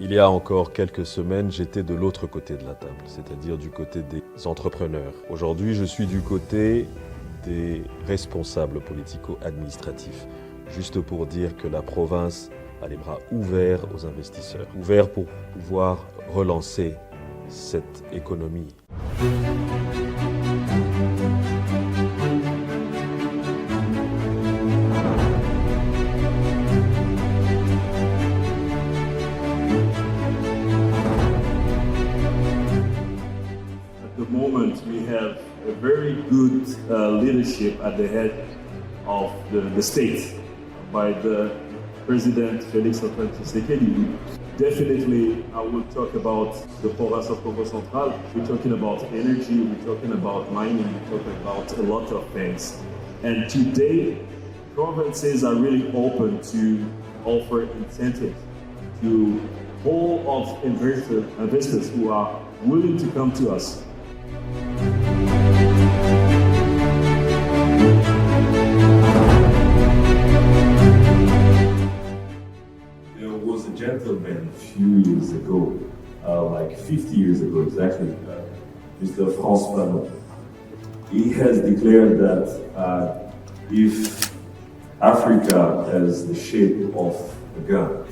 Il y a encore quelques semaines, j'étais de l'autre côté de la table, c'est-à-dire du côté des entrepreneurs. Aujourd'hui, je suis du côté des responsables politico-administratifs, juste pour dire que la province a les bras ouverts aux investisseurs, ouverts pour pouvoir relancer cette économie. At the moment, we have a very good leadership at the head of the state by the President Félix Antoine Tshisekedi. Definitely, I will talk about the province of Congo Central. We're talking about energy, we're talking about mining, we're talking about a lot of things. And today, provinces are really open to offer incentives to all of investors who are willing to come to us. There was a gentleman a few years ago, like 50 years ago exactly, Mr. François Fanon. He has declared that if Africa has the shape of a gun,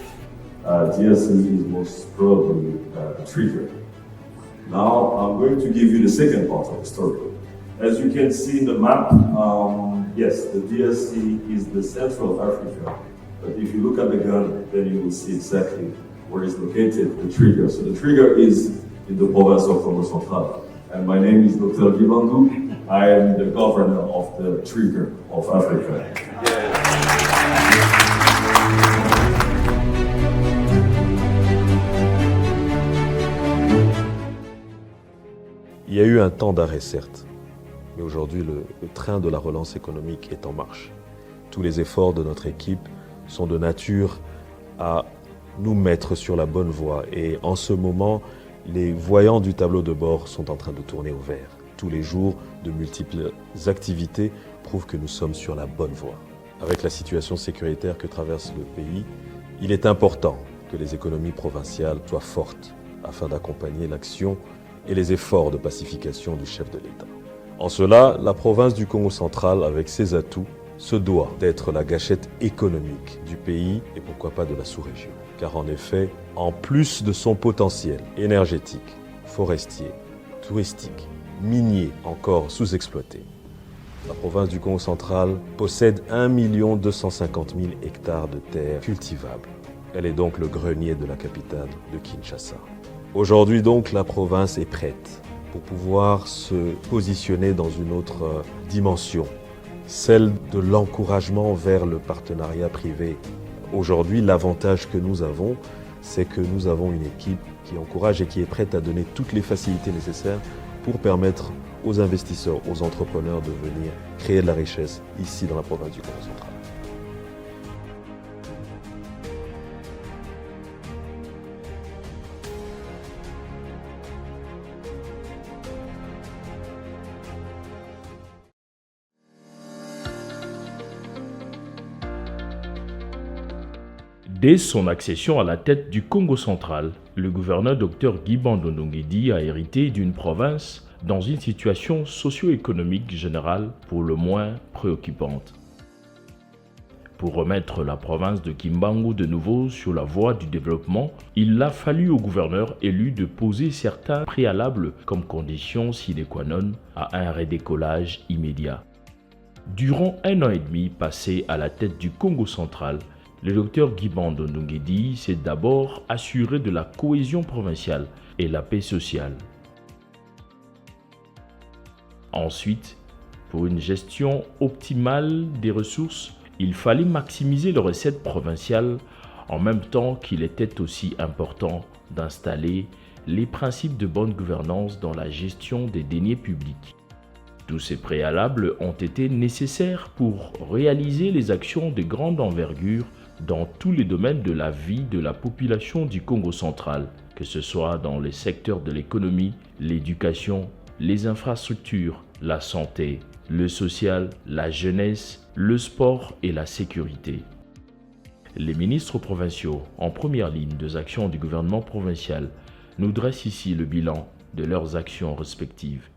DRC is most probably a trigger. Now I'm going to give you the second part of the story. As you can see in the map, yes, the DRC is the central Africa. But if you look at the gun, then you will see exactly where it's located, the trigger. So the trigger is in the province of Congo Central. And my name is Dr. Guy Bandou. I am the governor of the trigger of Africa. Il y a eu un temps d'arrêt, certes, mais aujourd'hui, le train de la relance économique est en marche. Tous les efforts de notre équipe sont de nature à nous mettre sur la bonne voie. Et en ce moment, les voyants du tableau de bord sont en train de tourner au vert. Tous les jours, de multiples activités prouvent que nous sommes sur la bonne voie. Avec la situation sécuritaire que traverse le pays, il est important que les économies provinciales soient fortes afin d'accompagner l'action et les efforts de pacification du chef de l'État. En cela, la province du Congo central, avec ses atouts, se doit d'être la gâchette économique du pays et pourquoi pas de la sous-région. Car en effet, en plus de son potentiel énergétique, forestier, touristique, minier encore sous-exploité, la province du Congo central possède 1 250 000 hectares de terres cultivables. Elle est donc le grenier de la capitale de Kinshasa. Aujourd'hui donc, la province est prête pour pouvoir se positionner dans une autre dimension, celle de l'encouragement vers le partenariat privé. Aujourd'hui, l'avantage que nous avons, c'est que nous avons une équipe qui encourage et qui est prête à donner toutes les facilités nécessaires pour permettre aux investisseurs, aux entrepreneurs de venir créer de la richesse ici dans la province du Congo central. Dès son accession à la tête du Congo central, le gouverneur Dr Guy Bandou Ndongidi a hérité d'une province dans une situation socio-économique générale pour le moins préoccupante. Pour remettre la province de Kimbangu de nouveau sur la voie du développement, il a fallu au gouverneur élu de poser certains préalables comme condition sine qua non à un redécollage immédiat. Durant 1 an et demi passé à la tête du Congo central, le docteur Guy Bandou Ndongidi s'est d'abord assuré de la cohésion provinciale et la paix sociale. Ensuite, pour une gestion optimale des ressources, il fallait maximiser les recettes provinciales en même temps qu'il était aussi important d'installer les principes de bonne gouvernance dans la gestion des deniers publics. Tous ces préalables ont été nécessaires pour réaliser les actions de grande envergure dans tous les domaines de la vie de la population du Congo central, que ce soit dans les secteurs de l'économie, l'éducation, les infrastructures, la santé, le social, la jeunesse, le sport et la sécurité. Les ministres provinciaux, en première ligne des actions du gouvernement provincial, nous dressent ici le bilan de leurs actions respectives.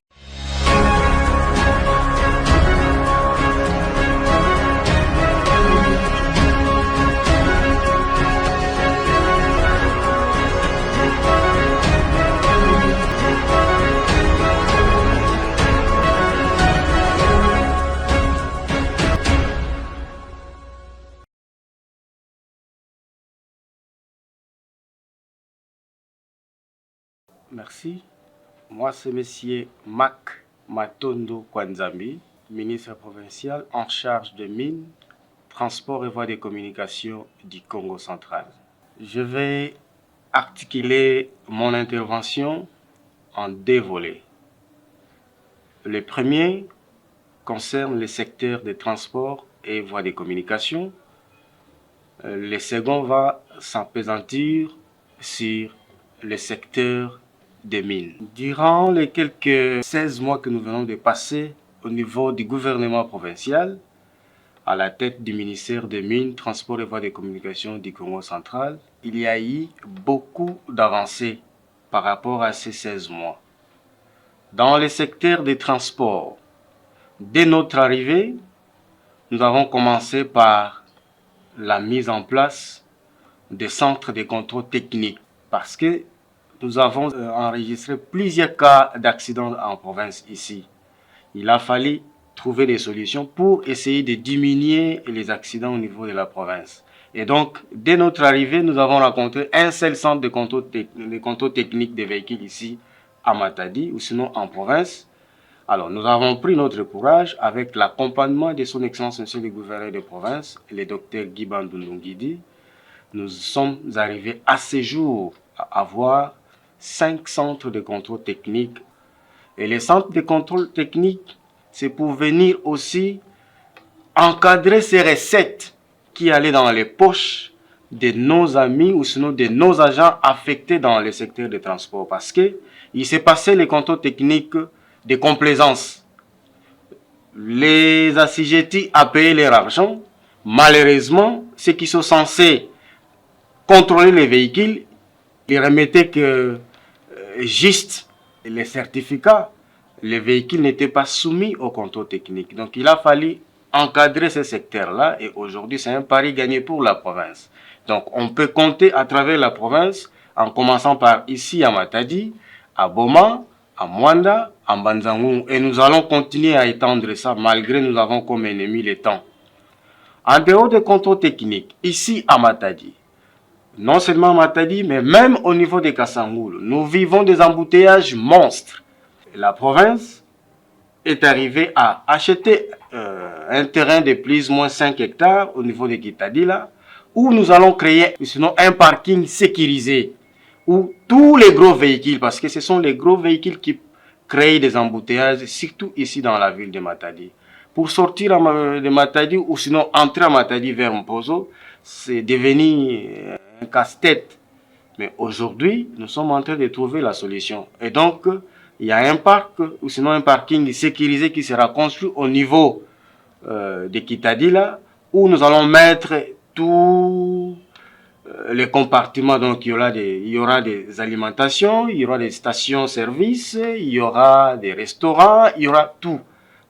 Merci. Moi, c'est M. Mac Matondo Kwanzambi, ministre provincial en charge de mines, transport et voies de communication du Congo central. Je vais articuler mon intervention en deux volets. Le premier concerne le secteur des transports et voies de communication. Le second va s'appesantir sur le secteur des mines. Durant les quelques 16 mois que nous venons de passer au niveau du gouvernement provincial, à la tête du ministère des Mines, Transport et Voies de communication du Congo central, il y a eu beaucoup d'avancées par rapport à ces 16 mois. Dans le secteur des transports, dès notre arrivée, nous avons commencé par la mise en place des centres de contrôle technique parce que nous avons enregistré plusieurs cas d'accidents en province ici. Il a fallu trouver des solutions pour essayer de diminuer les accidents au niveau de la province. Et donc, dès notre arrivée, nous avons rencontré un seul centre de contrôle technique des véhicules ici à Matadi ou sinon en province. Alors, nous avons pris notre courage avec l'accompagnement de son Excellence Monsieur le Gouverneur de province, le docteur Guy Bandundu Nguidi. Nous sommes arrivés à ce jour à avoir 5 centres de contrôle technique. Et les centres de contrôle technique, c'est pour venir aussi encadrer ces recettes qui allaient dans les poches de nos amis ou sinon de nos agents affectés dans le secteur des transports. Parce que il s'est passé les contrôles techniques de complaisance. Les assujettis à payer leur argent. Malheureusement, ceux qui sont censés contrôler les véhicules, ils remettaient que juste les certificats, les véhicules n'étaient pas soumis au contrôle technique. Donc il a fallu encadrer ce secteur-là et aujourd'hui c'est un pari gagné pour la province. Donc on peut compter à travers la province en commençant par ici à Matadi, à Boma, à Mwanda, à Mbanzangou et nous allons continuer à étendre ça malgré nous avons comme ennemi le temps. En dehors des contrôles techniques, ici à Matadi, non seulement à Matadi, mais même au niveau des Kassangoul, nous vivons des embouteillages monstres. La province est arrivée à acheter un terrain de plus ou moins 5 hectares au niveau de Kitadila, où nous allons créer sinon un parking sécurisé, où tous les gros véhicules, parce que ce sont les gros véhicules qui créent des embouteillages, surtout ici dans la ville de Matadi. Pour sortir de Matadi ou sinon entrer à Matadi vers Mpozo, c'est devenu un casse-tête. Mais aujourd'hui, nous sommes en train de trouver la solution. Et donc, il y a un parc, ou sinon un parking sécurisé qui sera construit au niveau de Kitadila, où nous allons mettre tous les compartiments. Donc, il y aura des alimentations, il y aura des stations-service, il y aura des restaurants, il y aura tout.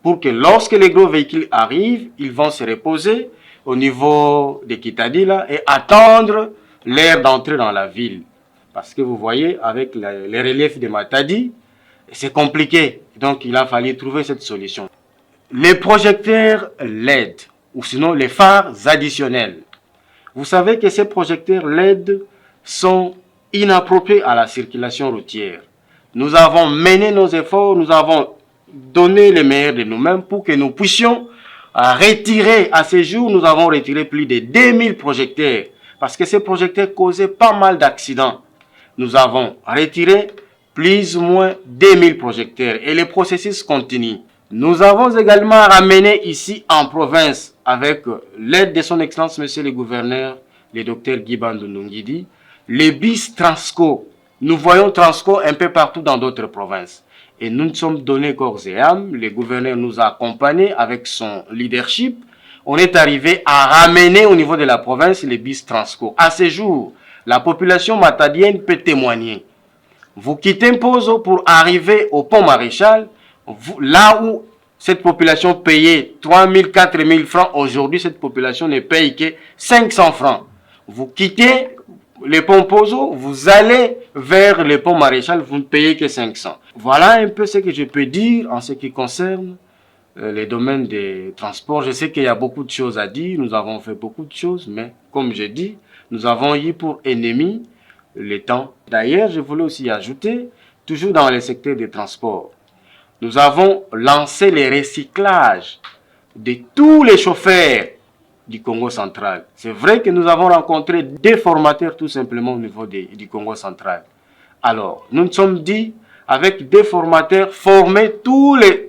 Pour que lorsque les gros véhicules arrivent, ils vont se reposer au niveau de Kitadila et attendre l'heure d'entrer dans la ville. Parce que vous voyez, avec les reliefs de Matadi, c'est compliqué. Donc, il a fallu trouver cette solution. Les projecteurs LED, ou sinon les phares additionnels. Vous savez que ces projecteurs LED sont inappropriés à la circulation routière. Nous avons mené nos efforts, nous avons donné le meilleur de nous-mêmes pour que nous puissions retirer. À ce jour, nous avons retiré plus de 2000 projecteurs parce que ces projecteurs causaient pas mal d'accidents. Nous avons retiré plus ou moins 2000 projecteurs et le processus continue. Nous avons également ramené ici en province, avec l'aide de son Excellence, Monsieur le Gouverneur, le docteur Guy Bandundu Nguidi, les bus Transco. Nous voyons Transco un peu partout dans d'autres provinces. Et nous nous sommes donnés corps et âme. Le gouverneur nous a accompagnés avec son leadership. on est arrivé à ramener au niveau de la province les bus Transco. À ce jour, la population matadienne peut témoigner. Vous quittez Mpozo pour arriver au pont Maréchal, là où cette population payait 3 000, 4 000 francs. Aujourd'hui, cette population ne paye que 500 francs. Vous quittez le pont Mpozo, vous allez vers le pont Maréchal, vous ne payez que 500. Voilà un peu ce que je peux dire en ce qui concerne les domaines des transports. Je sais qu'il y a beaucoup de choses à dire, nous avons fait beaucoup de choses, mais comme je dis, nous avons eu pour ennemi le temps. D'ailleurs, je voulais aussi ajouter, toujours dans le secteur des transports, nous avons lancé le recyclage de tous les chauffeurs du Congo central. C'est vrai que nous avons rencontré des formateurs tout simplement au niveau du Congo central. Alors, nous nous sommes dit, avec des formateurs, former tous les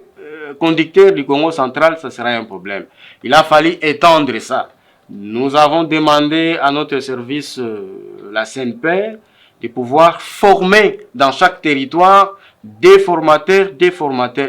conducteurs du Congo central, ça sera un problème. Il a fallu étendre ça. Nous avons demandé à notre service, la CNPR, de pouvoir former dans chaque territoire des formateurs.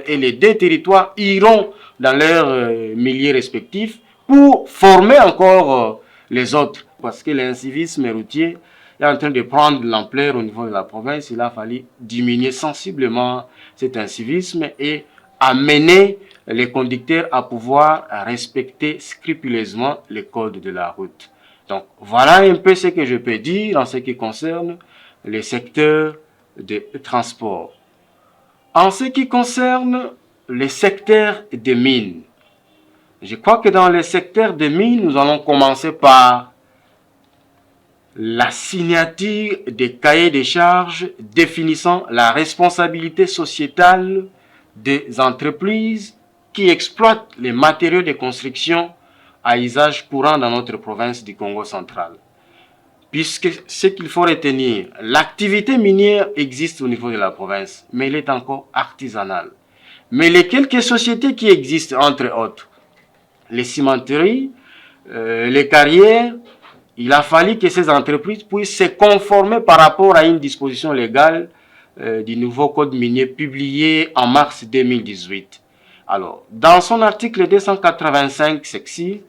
Et les deux territoires iront dans leurs milieux respectifs pour former encore les autres. Parce que l'incivisme routier est en train de prendre l'ampleur au niveau de la province. Il a fallu diminuer sensiblement cet incivisme et amener les conducteurs à pouvoir respecter scrupuleusement les codes de la route. Donc voilà un peu ce que je peux dire en ce qui concerne les secteurs de transport. En ce qui concerne les secteurs des mines, je crois que dans les secteurs des mines, nous allons commencer par la signature des cahiers des charges définissant la responsabilité sociétale des entreprises qui exploitent les matériaux de construction à usage courant dans notre province du Congo central. Puisque ce qu'il faut retenir, l'activité minière existe au niveau de la province, mais elle est encore artisanale. Mais les quelques sociétés qui existent, entre autres, les cimenteries, les carrières, il a fallu que ces entreprises puissent se conformer par rapport à une disposition légale du nouveau code minier publié en mars 2018. Alors, dans son article 285 sexy,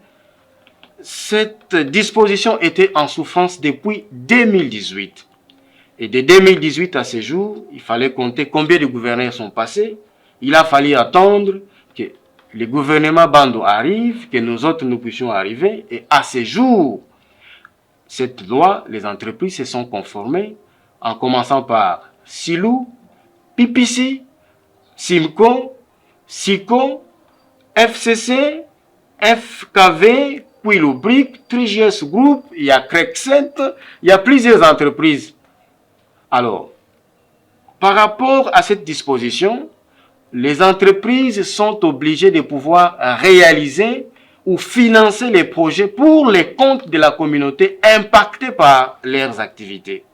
cette disposition était en souffrance depuis 2018. Et de 2018 à ce jour, il fallait compter combien de gouverneurs sont passés. Il a fallu attendre que le gouvernement Bando arrive, que nous autres nous puissions arriver. Et à ce jour, cette loi, les entreprises se sont conformées, en commençant par Silou, PPC, Simco, SICO, FCC, FKV, Quilubric, Triges Group, il y a Crexent, il y a plusieurs entreprises. Alors, par rapport à cette disposition, les entreprises sont obligées de pouvoir réaliser ou financer les projets pour les comptes de la communauté impactés par leurs activités.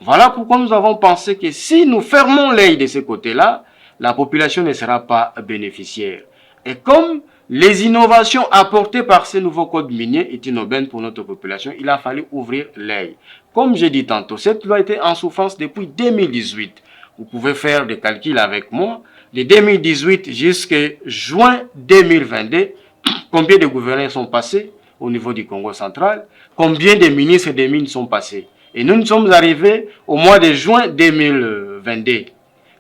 Voilà pourquoi nous avons pensé que si nous fermons l'œil de ce côté-là, la population ne sera pas bénéficiaire. Et comme les innovations apportées par ce nouveau code minier est une aubaine pour notre population, il a fallu ouvrir l'œil. Comme j'ai dit tantôt, cette loi était en souffrance depuis 2018. Vous pouvez faire des calculs avec moi. De 2018 jusqu'à juin 2022, combien de gouverneurs sont passés au niveau du Congo central? Combien de ministres des mines sont passés? Et nous sommes arrivés au mois de juin 2022.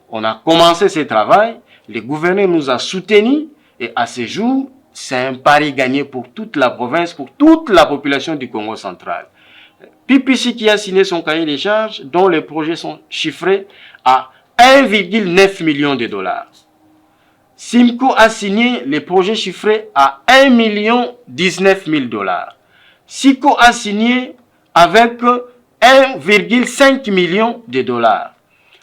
On a commencé ce travail, le gouverneur nous a soutenus et à ce jour, c'est un pari gagné pour toute la province, pour toute la population du Congo central. PPC qui a signé son cahier des charges, dont les projets sont chiffrés à 1,9 million de dollars. Simco a signé les projets chiffrés à 1,19 million de dollars. SICO a signé avec 1,5 million de dollars.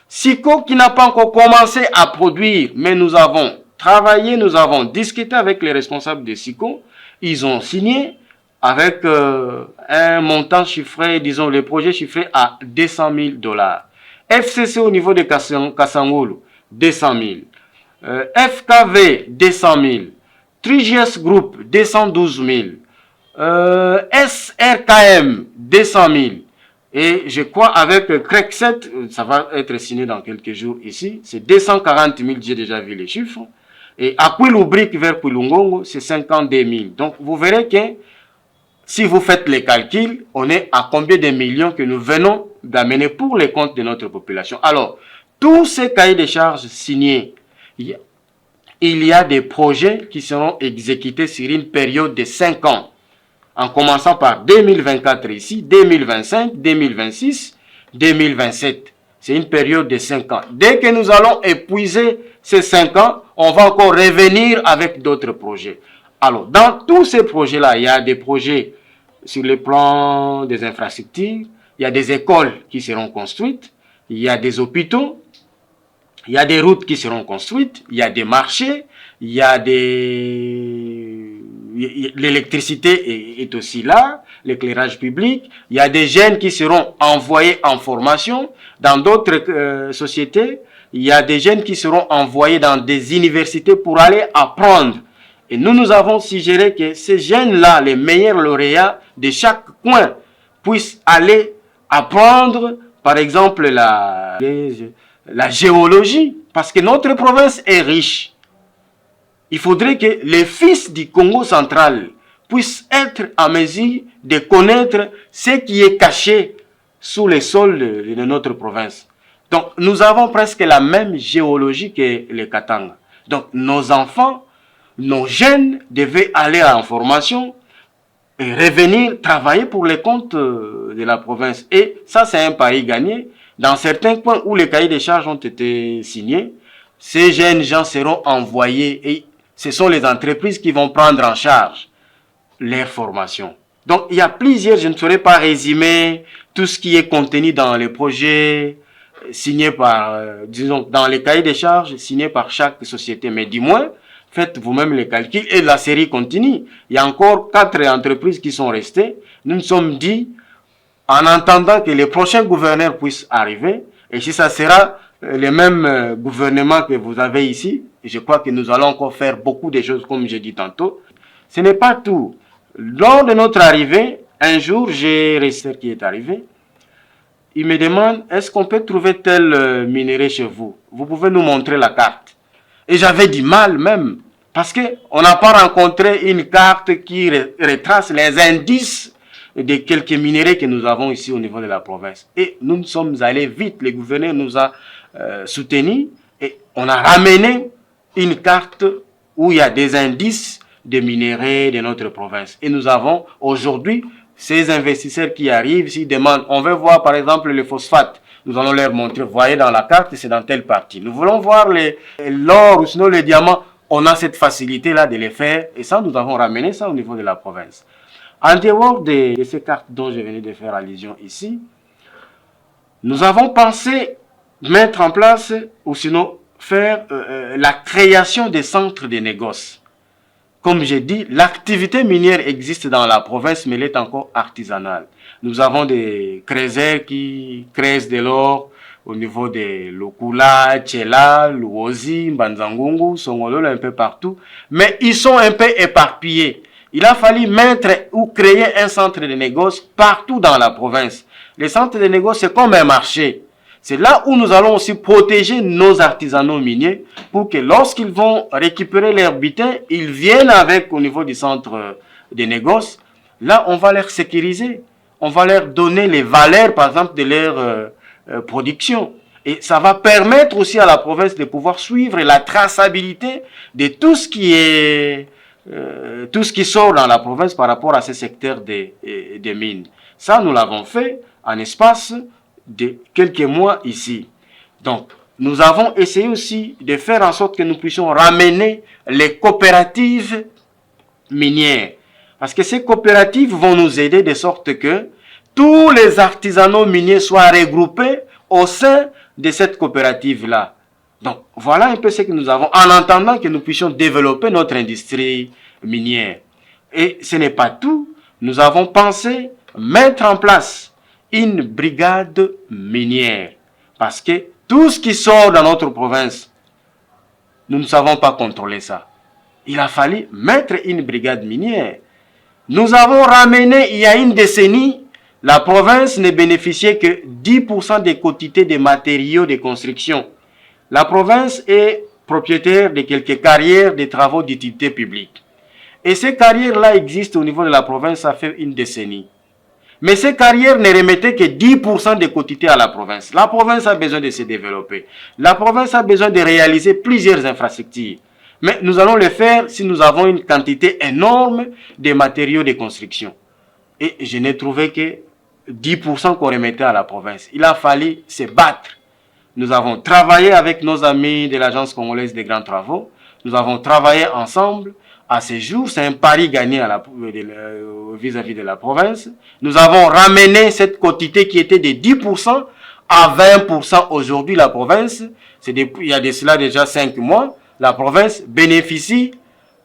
SICO qui n'a pas encore commencé à produire, mais nous avons travaillé, nous avons discuté avec les responsables de SICO. Ils ont signé avec un montant chiffré, disons les projets chiffrés à 200 000 dollars. FCC au niveau de Kasangulu, 200 000. FKV, 200 000. Triges Group, 212 000. SRKM, 200 000. Et je crois avec Crexet, ça va être signé dans quelques jours ici, c'est 240 000, j'ai déjà vu les chiffres. Et à Kwilu-Brick vers Kwilungongo, c'est 52 000. Donc vous verrez que si vous faites les calculs, on est à combien de millions que nous venons d'amener pour les comptes de notre population. Alors, tous ces cahiers de charges signés, il y a des projets qui seront exécutés sur une période de 5 ans, en commençant par 2024 ici, 2025, 2026, 2027. C'est une période de 5 ans. Dès que nous allons épuiser ces 5 ans, on va encore revenir avec d'autres projets. Alors, dans tous ces projets-là, il y a des projets sur le plan des infrastructures, il y a des écoles qui seront construites, il y a des hôpitaux, il y a des routes qui seront construites, il y a des marchés, il y a l'électricité est aussi là, l'éclairage public, il y a des jeunes qui seront envoyés en formation dans d'autres sociétés, il y a des jeunes qui seront envoyés dans des universités pour aller apprendre. Et nous avons suggéré que ces jeunes-là, les meilleurs lauréats de chaque coin, puissent aller apprendre, par exemple, la géologie, parce que notre province est riche. Il faudrait que les fils du Congo central puissent être en mesure de connaître ce qui est caché sous les sols de notre province. Donc, nous avons presque la même géologie que les Katanga. Donc, nos enfants, nos jeunes devaient aller en formation et revenir travailler pour les comptes de la province. Et ça, c'est un pari gagné. Dans certains coins où les cahiers de charges ont été signés, ces jeunes gens seront envoyés et ce sont les entreprises qui vont prendre en charge leur formation. Donc, il y a plusieurs, je ne saurais pas résumer tout ce qui est contenu dans les projets signés par, disons, dans les cahiers de charges signés par chaque société, mais du moins, faites vous-même les calculs et la série continue. Il y a encore 4 entreprises qui sont restées. Nous nous sommes dit, en attendant que les prochains gouverneurs puissent arriver, et si ça sera le même gouvernement que vous avez ici, je crois que nous allons encore faire beaucoup de choses, comme j'ai dit tantôt. Ce n'est pas tout. Lors de notre arrivée, un jour, j'ai un resteur qui est arrivé. Il me demande, est-ce qu'on peut trouver tel minerai chez vous? Vous pouvez nous montrer la carte. Et j'avais du mal même, parce qu'on n'a pas rencontré une carte qui retrace les indices de quelques minéraux que nous avons ici au niveau de la province. Et nous sommes allés vite, le gouverneur nous a soutenus et on a ramené une carte où il y a des indices de minéraux de notre province. Et nous avons aujourd'hui ces investisseurs qui arrivent, s'ils demandent, on veut voir par exemple le phosphate. Nous allons leur montrer, voyez dans la carte, c'est dans telle partie. Nous voulons voir l'or ou sinon les diamants. On a cette facilité-là de les faire. Et ça, nous avons ramené ça au niveau de la province. En dehors de ces cartes dont je venais de faire allusion ici, nous avons pensé mettre en place, ou sinon faire la création des centres de négoce. Comme j'ai dit, l'activité minière existe dans la province, mais elle est encore artisanale. Nous avons des creuseurs qui creusent de l'or au niveau de Lokula, Tchela, Luozi, Mbanzangungu, Songololo, un peu partout. Mais ils sont un peu éparpillés. Il a fallu mettre ou créer un centre de négoce partout dans la province. Les centres de négoce, c'est comme un marché. C'est là où nous allons aussi protéger nos artisanaux miniers pour que lorsqu'ils vont récupérer leur butin, ils viennent avec au niveau du centre de négoce. Là, on va leur sécuriser. On va leur donner les valeurs, par exemple, de leur production. Et ça va permettre aussi à la province de pouvoir suivre la traçabilité de tout ce qui est, tout ce qui sort dans la province par rapport à ce secteur des mines. Ça, nous l'avons fait en espace de quelques mois ici. Donc, nous avons essayé aussi de faire en sorte que nous puissions ramener les coopératives minières. Parce que ces coopératives vont nous aider de sorte que tous les artisanaux miniers soient regroupés au sein de cette coopérative-là. Donc, voilà un peu ce que nous avons, en attendant que nous puissions développer notre industrie minière. Et ce n'est pas tout. Nous avons pensé mettre en place une brigade minière. Parce que tout ce qui sort dans notre province, nous ne savons pas contrôler ça. Il a fallu mettre une brigade minière. Nous avons ramené, il y a une décennie, la province ne bénéficiait que 10% des quantités de matériaux de construction. La province est propriétaires de quelques carrières de travaux d'utilité publique. Et ces carrières-là existent au niveau de la province, ça fait une décennie. Mais ces carrières ne remettaient que 10% des quotités à la province. La province a besoin de se développer. La province a besoin de réaliser plusieurs infrastructures. Mais nous allons le faire si nous avons une quantité énorme de matériaux de construction. Et je n'ai trouvé que 10% qu'on remettait à la province. Il a fallu se battre. Nous avons travaillé avec nos amis de l'Agence congolaise des grands travaux. Nous avons travaillé ensemble. À ce jour, c'est un pari gagné vis-à-vis de la province. Nous avons ramené cette quotité qui était de 10% à 20% aujourd'hui. La province, il y a de cela déjà 5 mois, la province bénéficie,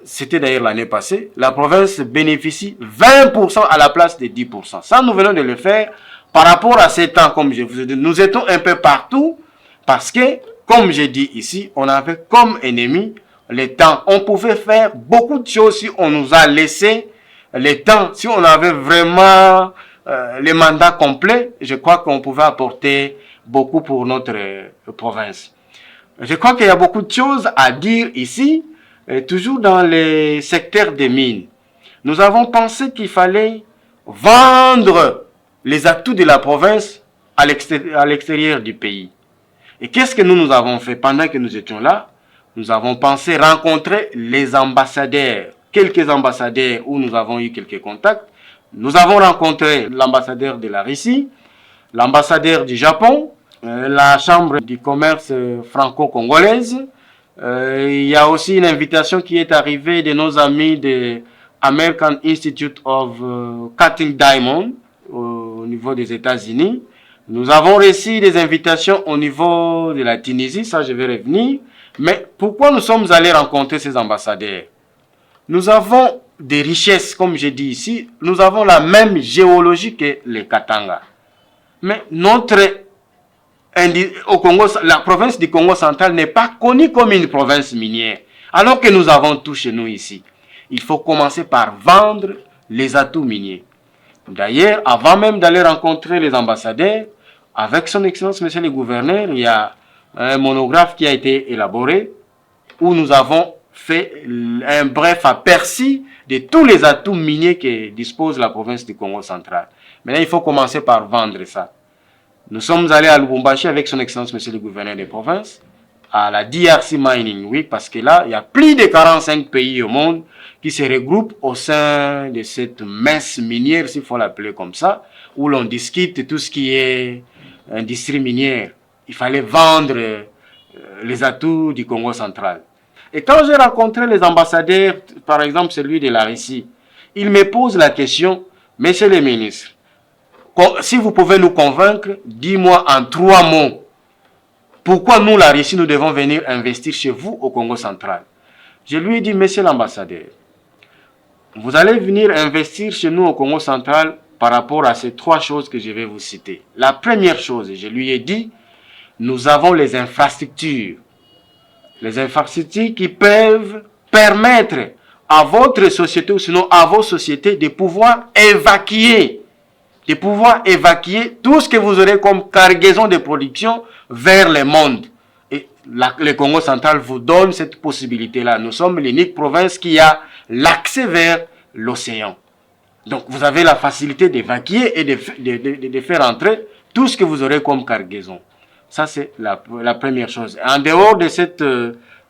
c'était d'ailleurs l'année passée, la province bénéficie 20% à la place de 10%. Ça, nous venons de le faire par rapport à ces temps, comme je vous ai dit. Nous étions un peu partout parce que, comme j'ai dit ici, on avait comme ennemi le temps. On pouvait faire beaucoup de choses si on nous a laissé le temps. Si on avait vraiment le mandat complet, je crois qu'on pouvait apporter beaucoup pour notre province. Je crois qu'il y a beaucoup de choses à dire ici, toujours dans les secteurs des mines. Nous avons pensé qu'il fallait vendre les atouts de la province à l'extérieur du pays. Et qu'est-ce que nous avons fait pendant que nous étions là? Nous avons pensé rencontrer les ambassadeurs, quelques ambassadeurs où nous avons eu quelques contacts. Nous avons rencontré l'ambassadeur de la Russie, l'ambassadeur du Japon, la chambre du commerce franco-congolaise. Il y a aussi une invitation qui est arrivée de nos amis de American Institute of Cutting Diamond au niveau des États-Unis. Nous avons reçu des invitations au niveau de la Tunisie, ça je vais revenir. Mais pourquoi nous sommes allés rencontrer ces ambassadeurs? Nous avons des richesses, comme je dis ici, nous avons la même géologie que les Katanga. Mais au Congo, la province du Congo central n'est pas connue comme une province minière, alors que nous avons tout chez nous ici. Il faut commencer par vendre les atouts miniers. D'ailleurs, avant même d'aller rencontrer les ambassadeurs, avec son Excellence, Monsieur le Gouverneur, il y a un monographe qui a été élaboré où nous avons fait un bref aperçu de tous les atouts miniers que dispose la province du Congo central. Maintenant, il faut commencer par vendre ça. Nous sommes allés à Lubumbashi avec son Excellence, Monsieur le Gouverneur des provinces, à la DRC Mining Week, parce que là, il y a plus de 45 pays au monde qui se regroupent au sein de cette messe minière, s'il faut l'appeler comme ça, où l'on discute tout ce qui est industrie minière. Il fallait vendre les atouts du Congo central. Et quand j'ai rencontré les ambassadeurs, par exemple celui de la Russie, il me pose la question, Monsieur le ministre, si vous pouvez nous convaincre, dis-moi en 3 mots, pourquoi nous, la Russie, nous devons venir investir chez vous au Congo central? Je lui ai dit, Monsieur l'ambassadeur, vous allez venir investir chez nous au Congo central par rapport à ces 3 choses que je vais vous citer. La première chose, je lui ai dit, nous avons les infrastructures. Les infrastructures qui peuvent permettre à votre société ou sinon à vos sociétés de pouvoir évacuer tout ce que vous aurez comme cargaison de production vers le monde. Et le Congo central vous donne cette possibilité-là. Nous sommes l'unique province qui a l'accès vers l'océan. Donc vous avez la facilité d'évacuer et de faire entrer tout ce que vous aurez comme cargaison. Ça, c'est la première chose. En dehors de cette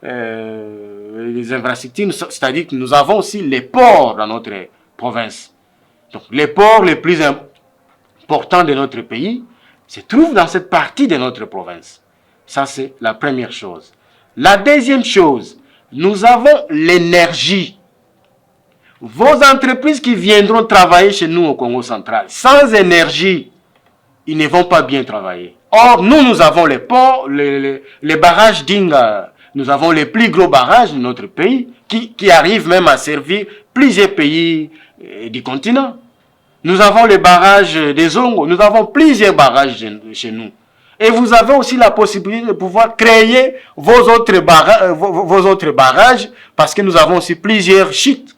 les infrastructures, c'est-à-dire que nous avons aussi les ports dans notre province. Donc, les ports les plus importants de notre pays se trouvent dans cette partie de notre province. Ça, c'est la première chose. La deuxième chose, nous avons l'énergie. Vos entreprises qui viendront travailler chez nous au Congo central, sans énergie, ils ne vont pas bien travailler. Or, nous avons les ports, les barrages d'Inga. Nous avons les plus gros barrages de notre pays qui arrivent même à servir plusieurs pays du continent. Nous avons les barrages des Zongo. Nous avons plusieurs barrages chez nous. Et vous avez aussi la possibilité de pouvoir créer vos autres barrages parce que nous avons aussi plusieurs sites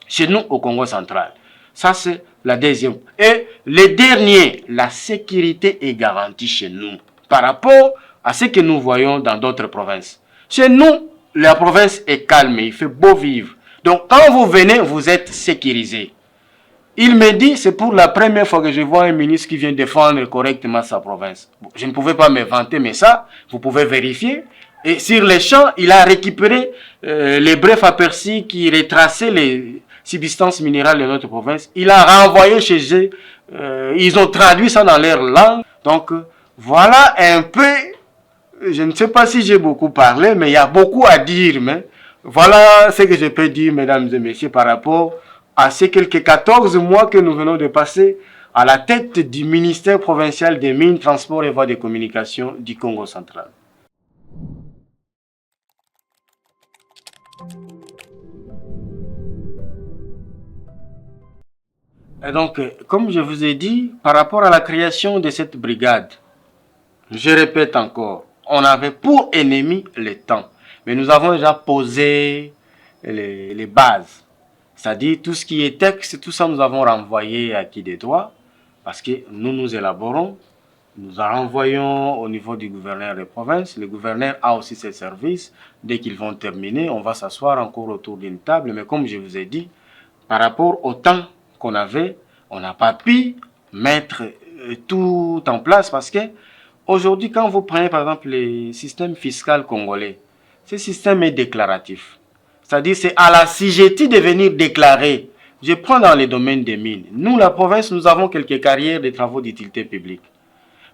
chez nous au Congo central. Ça, c'est la deuxième. Et le dernier, la sécurité est garantie chez nous par rapport à ce que nous voyons dans d'autres provinces. Chez nous, la province est calme, il fait beau vivre. Donc quand vous venez, vous êtes sécurisé. Il me dit, c'est pour la première fois que je vois un ministre qui vient défendre correctement sa province. Bon, je ne pouvais pas me vanter, mais ça, vous pouvez vérifier. Et sur les champs, il a récupéré les brefs aperçus qui retraçaient les substances minérales de notre province. Il a renvoyé chez eux. Ils ont traduit ça dans leur langue. Donc, voilà un peu, je ne sais pas si j'ai beaucoup parlé, mais il y a beaucoup à dire. Mais voilà ce que je peux dire, mesdames et messieurs, par rapport à ces quelques 14 mois que nous venons de passer à la tête du ministère provincial des Mines, Transports et Voies de Communication du Congo central. Et donc, comme je vous ai dit, par rapport à la création de cette brigade, je répète encore, on avait pour ennemi le temps. Mais nous avons déjà posé les bases. C'est-à-dire tout ce qui est texte, tout ça nous avons renvoyé à qui des droits, parce que nous élaborons, nous en renvoyons au niveau du gouverneur de province. Le gouverneur a aussi ses services. Dès qu'ils vont terminer, on va s'asseoir encore autour d'une table. Mais comme je vous ai dit, par rapport au temps qu'on avait, on n'a pas pu mettre tout en place parce que aujourd'hui, quand vous prenez par exemple le système fiscal congolais, ce système est déclaratif. C'est-à-dire c'est à la CIGETI de venir déclarer. Je prends dans les domaines des mines. Nous, la province, nous avons quelques carrières de travaux d'utilité publique.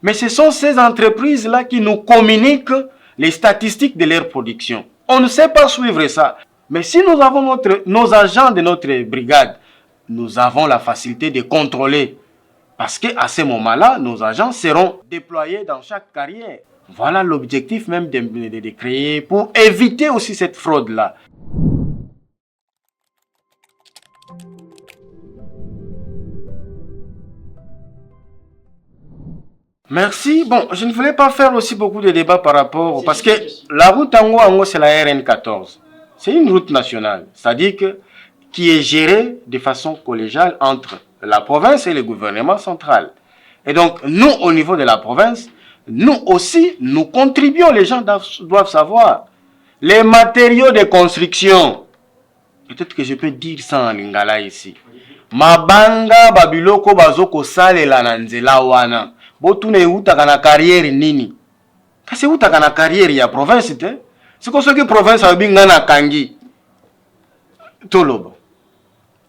Mais ce sont ces entreprises-là qui nous communiquent les statistiques de leur production. On ne sait pas suivre ça. Mais si nous avons nos agents de notre brigade, nous avons la facilité de contrôler. Parce qu'à ce moment-là, nos agents seront déployés dans chaque carrière. Voilà l'objectif même de créer pour éviter aussi cette fraude-là. Merci. Bon, je ne voulais pas faire aussi beaucoup de débats par rapport... Parce que la route Ango, c'est la RN14. C'est une route nationale. C'est-à-dire que qui est gérée de façon collégiale entre la province et le gouvernement central. Et donc, nous, au niveau de la province, nous aussi, nous contribuons. Les gens doivent savoir. Les matériaux de construction. Peut-être que je peux dire ça en lingala ici. Mabanga, babiloko, bazoko, sale, la nanzela, wana. Botune utaka na carrière nini. Kasi utaka na carrière ya province te. C'est comme ça que province a binga na kangi. Tolobo.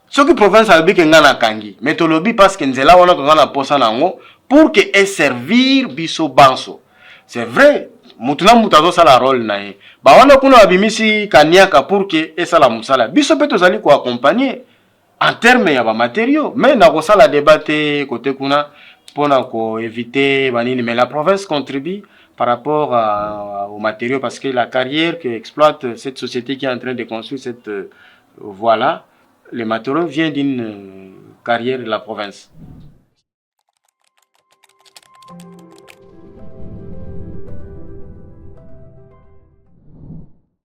Ce que province a binga na kangi. Mais tolobi parce que nzela wana tozana posa nango pour que ait servir biso banso. C'est vrai. Mutuna mutazo sala rôle na ye. Ba wana kuna abimisi kaniaka pour que ait sala musala. Biso pe tozali ko accompagner en termes ya ba matériaux. Mais na ko sala débattre côté kuna pour éviter banini, mais la province contribue par rapport aux matériaux parce que la carrière que exploite cette société qui est en train de construire cette voie-là, les matériaux viennent d'une carrière de la province.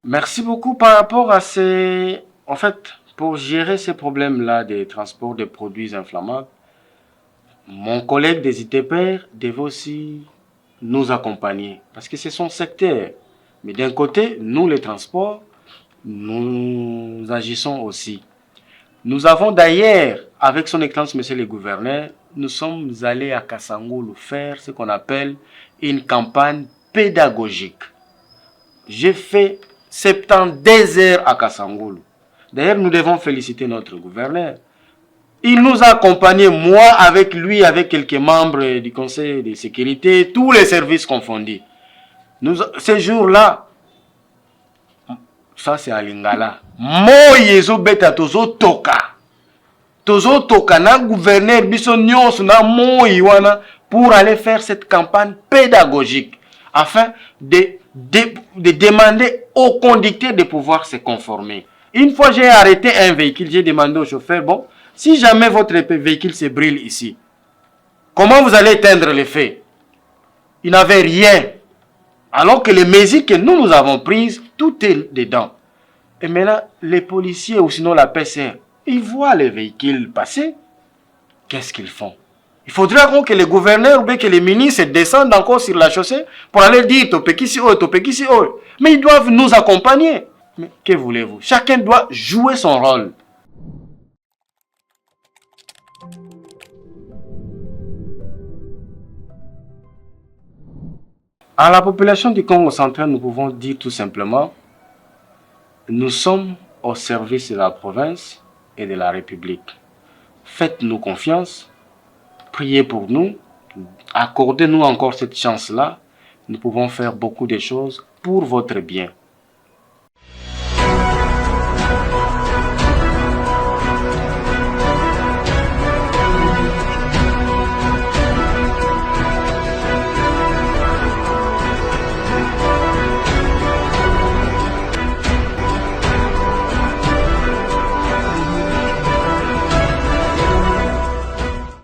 Merci beaucoup par rapport à ces... En fait, pour gérer ces problèmes-là des transports de produits inflammables, mon collègue des ITPR devait aussi nous accompagner parce que c'est son secteur. Mais d'un côté, nous, les transports, nous agissons aussi. Nous avons d'ailleurs, avec son Excellence, Monsieur le Gouverneur, nous sommes allés à Kassangoulou faire ce qu'on appelle une campagne pédagogique. J'ai fait 72 heures à Kassangoulou. D'ailleurs, nous devons féliciter notre gouverneur. Il nous a accompagnés, moi avec lui, avec quelques membres du conseil de sécurité, tous les services confondus. Ces jours-là, ça c'est à Lingala. Moyezo beta tozo toka. Tozo toka na gouverneur biso nyonso na moyiwana pour aller faire cette campagne pédagogique afin de demander aux conducteurs de pouvoir se conformer. Une fois j'ai arrêté un véhicule, j'ai demandé au chauffeur, bon, si jamais votre véhicule se brûle ici, comment vous allez éteindre le feu? Il n'avait rien. Alors que les mesures que nous avons prises, tout est dedans. Et maintenant, les policiers ou sinon la PCR, ils voient les véhicules passer. Qu'est-ce qu'ils font? Il faudrait encore que les gouverneurs ou bien que les ministres descendent encore sur la chaussée pour aller dire Topekisi oh, Topekisi oh. Mais ils doivent nous accompagner. Mais que voulez-vous? Chacun doit jouer son rôle. À la population du Congo central, nous pouvons dire tout simplement, nous sommes au service de la province et de la République. Faites-nous confiance, priez pour nous, accordez-nous encore cette chance-là. Nous pouvons faire beaucoup de choses pour votre bien.